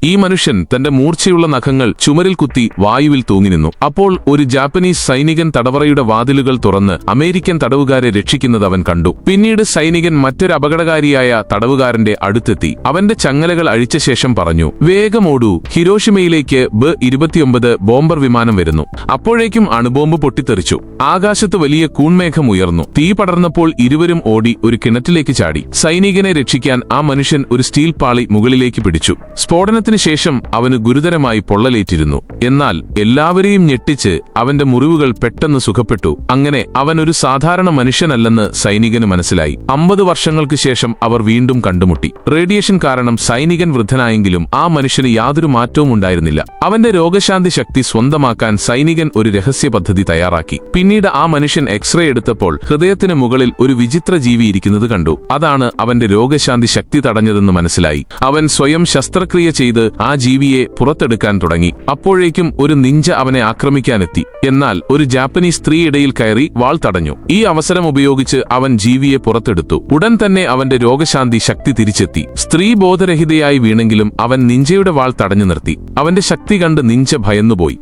ഈ മനുഷ്യൻ തന്റെ മൂർച്ചയുള്ള നഖങ്ങൾ ചുമരിൽ കുത്തി വായുവിൽ തൂങ്ങി നിന്നു. അപ്പോൾ ഒരു ജാപ്പനീസ് സൈനികൻ തടവറയുടെ വാതിലുകൾ തുറന്ന് അമേരിക്കൻ തടവുകാരെ രക്ഷിക്കുന്നത് അവൻ കണ്ടു. പിന്നീട് സൈനികൻ മറ്റൊരു അപകടകാരിയായ തടവുകാരന്റെ അടുത്തെത്തി അവന്റെ ചങ്ങലകൾ അഴിച്ച ശേഷം പറഞ്ഞു, വേഗമോടൂ, ഹിരോഷിമയിലേക്ക് B-29 ബോംബർ വിമാനം വരുന്നു. അപ്പോഴേക്കും അണുബോംബ് പൊട്ടിത്തെറിച്ചു. ആകാശത്ത് വലിയ കൂൺമേഘം ഉയർന്നു. തീ പടർന്നപ്പോൾ ഇരുവരും ഓടി ഒരു കിണറ്റിലേക്ക് ചാടി. സൈനികനെ രക്ഷിക്കാൻ ആ മനുഷ്യൻ ഒരു സ്റ്റീൽ പാളി മുകളിലേക്ക് പിടിച്ചു. സ്ഫോടനത്തിന് ശേഷം അവന് ഗുരുതരമായി പൊള്ളലേറ്റിരുന്നു. എന്നാൽ എല്ലാവരെയും ഞെട്ടിച്ച് അവന്റെ മുറിവുകൾ പെട്ടെന്ന് സുഖപ്പെട്ടു. അങ്ങനെ അവൻ ഒരു സാധാരണ മനുഷ്യനല്ലെന്ന് സൈനികന് മനസ്സിലായി. 50 വർഷങ്ങൾക്ക് ശേഷം അവർ വീണ്ടും കണ്ടുമുട്ടി. റേഡിയേഷൻ കാരണം സൈനികൻ വൃദ്ധനായെങ്കിലും ആ മനുഷ്യന് യാതൊരു മാറ്റവും ഉണ്ടായിരുന്നില്ല. അവന്റെ രോഗശാന്തി ശക്തി സ്വന്തമാക്കാൻ സൈനികൻ ഒരു രഹസ്യ പദ്ധതി തയ്യാറാക്കി. പിന്നീട് ആ മനുഷ്യൻ എക്സ്റേ എടുത്തപ്പോൾ ഹൃദയത്തിന് മുകളിൽ ഒരു വിചിത്ര ജീവി ഇരിക്കുന്നത് കണ്ടു. അതാണ് അവന്റെ രോഗശാന്തി ശക്തി തടഞ്ഞതെന്ന് മനസ്സിലായി. അവൻ സ്വയം ശസ്ത്രക്രിയ ചെയ്ത് ആ ജീവിയെ പുറത്തെടുക്കാൻ തുടങ്ങി. അപ്പോഴേക്കും ഒരു നിഞ്ച അവനെ ആക്രമിക്കാനെത്തി. എന്നാൽ ഒരു ജാപ്പനീസ് സ്ത്രീ ഇടയിൽ കയറി വാൾ തടഞ്ഞു. ഈ അവസരം ഉപയോഗിച്ച് അവൻ ജീവിയെ പുറത്തെടുത്തു. ഉടൻ തന്നെ അവന്റെ രോഗശാന്തി ശക്തി തിരിച്ചെത്തി. സ്ത്രീ ബോധരഹിതയായി വീണെങ്കിലും അവൻ നിഞ്ചയുടെ വാൾ തടഞ്ഞു നിർത്തി. അവന്റെ ശക്തി കണ്ട് നിഞ്ച ഭയന്നുപോയി.